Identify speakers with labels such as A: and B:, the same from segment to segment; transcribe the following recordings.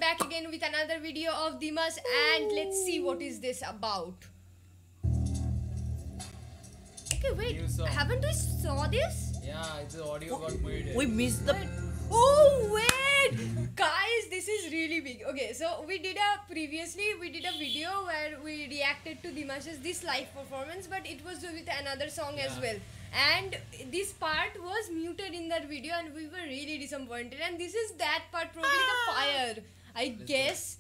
A: back again with another video of Dimas, and let's see what is this about. Okay, wait, haven't we saw this?
B: Yeah, it's the audio got made.
C: We missed the.
A: Oh wait, guys, this is really big. Okay, so we did a video where we reacted to Dimash's this live performance, but it was with another song as well. And this part was muted in that video, and we were really disappointed. And this is that part, probably the fire, I guess.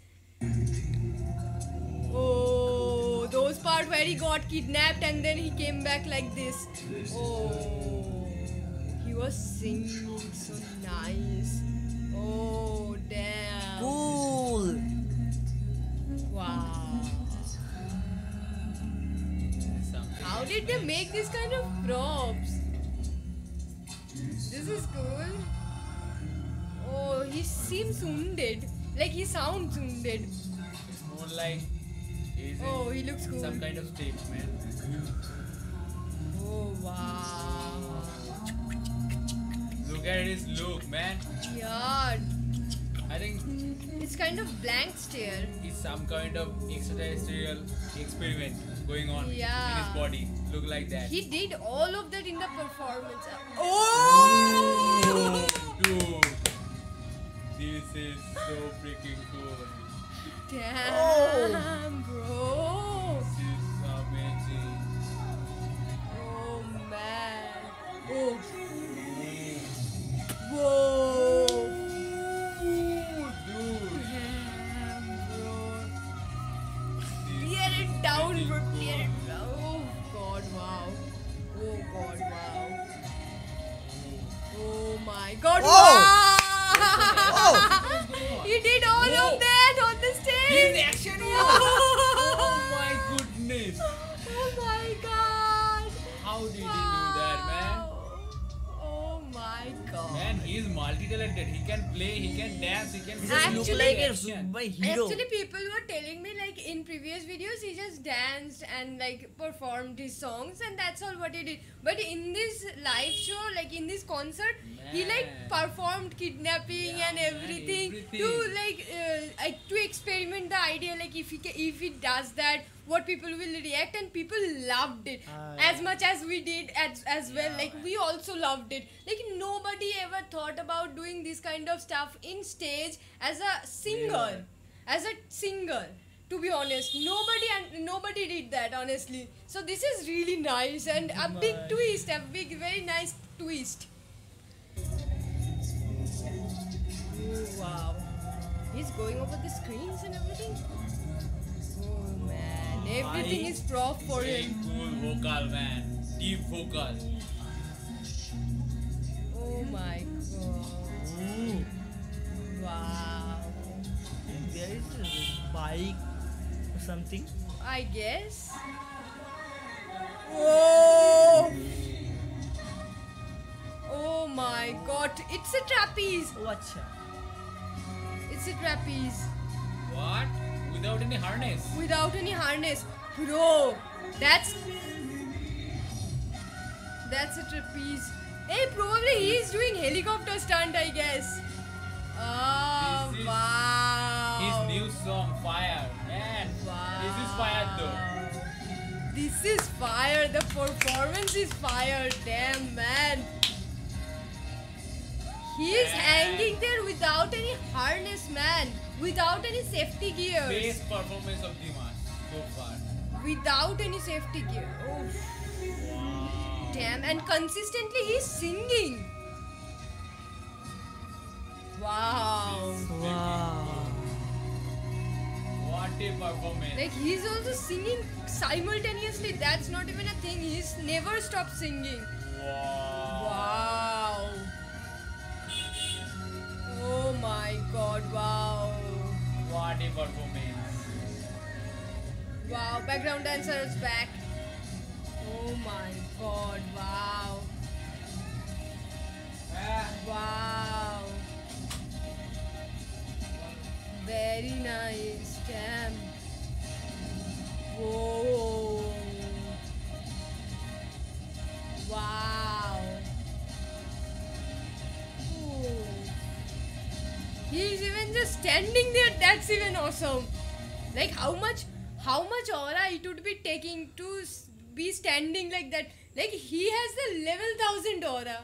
A: Oh, those part where he got kidnapped and then he came back like this. Oh, he was singing so nice. Oh, damn.
C: Cool.
A: Wow. How did they make this kind of props? This is cool. Oh, he seems wounded. Like he sounds wounded.
B: It's more like he's
A: he looks cool.
B: some kind of state, man.
A: Oh, wow.
B: Look at his look, man.
A: Yeah.
B: I think
A: It's kind of blank stare.
B: it's some kind of extraterrestrial experiment going on in
A: Yeah.
B: his body. Look like that.
A: He did all of that in the performance. Oh!
B: Dude, this is so freaking cool.
A: Damn, bro.
B: This is amazing.
A: Oh, man. Oh. Whoa.
B: Dude,
A: Damn, bro.
B: this
A: Tear it down,
B: is
A: bro.
B: cool.
A: Tear it down. Oh, God, wow. Oh, God, wow. Oh, my God, wow. He did all of that on the stage.
B: He's action hero. Oh my goodness.
A: Oh my God.
B: How did he do that, man?
A: Oh my God.
B: Man, he's multi-talented. He can play, he can dance, he can
C: He
B: sing,
C: just
B: he
C: look
B: can
C: like
B: do
C: a
B: action.
C: my hero.
A: Actually, people were telling me like in previous videos he just danced and like performed his songs, and that's all what he did. But in this live show, like in this concert, he like
B: Man.
A: performed kidnapping and
B: man,
A: everything,
B: everything.
A: to like to experiment the idea, like if he does that, what people will react, and people loved it as much as we did as well.
B: Yeah,
A: Like
B: man.
A: we also loved it. Like nobody ever thought about doing this kind of stuff in stage as a singer, to be honest. Nobody did that, honestly. So this is really nice, and a big twist, a big, very nice twist. Oh, wow. He's going over the screens and everything. Oh man, everything is prop for
B: Very
A: him.
B: cool vocal, man. Deep vocal.
A: Oh my God.
C: Ooh.
A: Wow.
C: There is a bike or something.
A: I guess. Oh! Oh my God! It's a trapeze.
C: Watch.
A: It's a trapeze
B: What? Without any harness.
A: without any harness, bro. That's a trapeze. Hey, probably he's doing helicopter stunt, I guess. Oh
B: This is
A: wow!
B: His new song, Fire. Man, this is fire though.
A: This is fire. The performance is fire. Damn, man. He is hanging there without any harness, man. Without any safety gears.
B: Best performance of Dimas so far.
A: Without any safety gear. Oh,
B: Wow.
A: damn. And consistently he's singing. Wow.
C: Wow.
B: What a performance.
A: Like he's also singing simultaneously. That's not even a thing. He's never stopped singing.
B: Wow.
A: Wow. Oh my God, wow.
B: What a performance.
A: Wow, background dancer is back. Oh my God, wow.
B: Ah,
A: Wow. Very nice, damn. Whoa. Wow. Ooh. He's even and just standing there, that's even awesome. Like how much aura it would be taking to be standing like that. Like he has the level 1000 aura.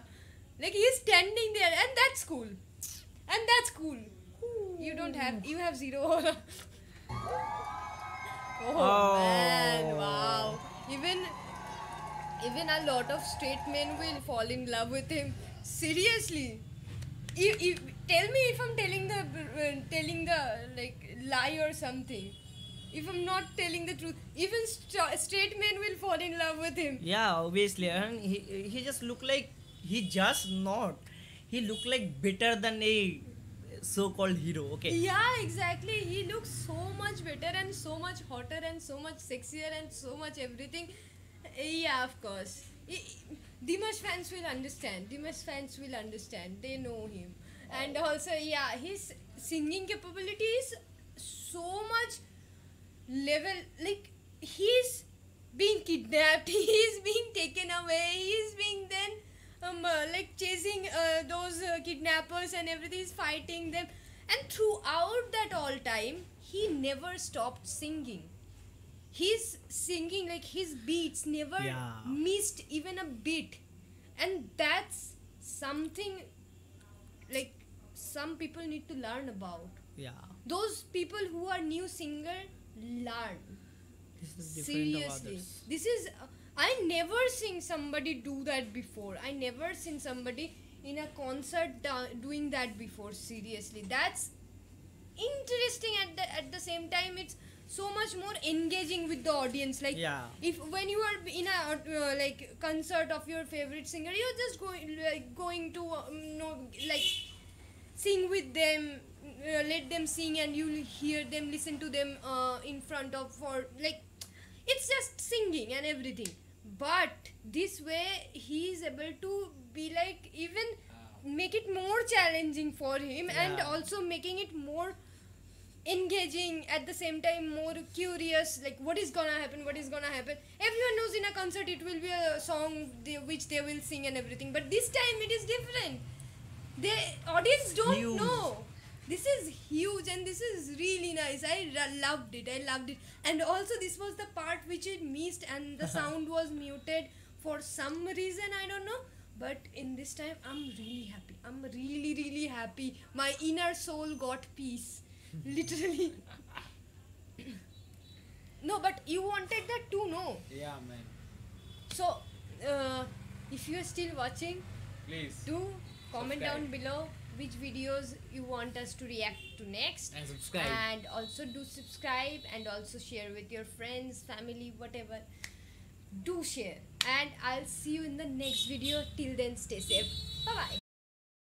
A: Like he's standing there, and that's cool. And that's cool. You don't have, you have zero aura. Oh man, wow. Even a lot of straight men will fall in love with him. Seriously. Tell me if I'm telling the like lie or something. If I'm not telling the truth, even straight men will fall in love with him.
C: Yeah, obviously, and he just look like he just not. He look like better than a so-called hero. Okay.
A: Yeah, exactly. He looks so much better and so much hotter and so much sexier and so much everything. Yeah, of course. Dimash fans will understand. Dimash fans will understand. They know him. And also, yeah, his singing capability is so much level. Like, he's being kidnapped, he's being taken away, he's being then like chasing those kidnappers and everything, he's fighting them. And throughout that all time, he never stopped singing. He's singing like his beats never
C: Yeah.
A: missed even a beat. And that's something like some people need to learn about.
C: Yeah.
A: Those people who are new singer, learn.
C: This is different of
A: Seriously,
C: others.
A: this is I never seen somebody do that before. I never seen somebody in a concert doing that before. Seriously, that's interesting. At the same time, it's so much more engaging with the audience. Like,
C: Yeah.
A: if when you are in a like concert of your favorite singer, you're just going to like sing with them, let them sing, and you'll hear them, listen to them in front of, for like, it's just singing and everything. But this way he is able to be like, even make it more challenging for him, and
C: Yeah.
A: also making it more engaging, at the same time more curious, like what is gonna happen. Everyone knows in a concert it will be a song which they will sing and everything, but this time it is different. The audience don't
C: Huge.
A: know. This is huge, and this is really nice. I loved it. And also this was the part which it missed, and the sound was muted for some reason, I don't know. But in this time, I'm really happy. I'm really, really happy. My inner soul got peace. Literally. No, but you wanted that too, no?
B: Yeah, man.
A: So, if you are still watching,
B: Please.
A: do comment down
B: Subscribe.
A: below which videos you want us to react to next.
B: And subscribe.
A: And also do subscribe, and also share with your friends, family, whatever. Do share. And I'll see you in the next video. Till then, stay safe. Bye bye.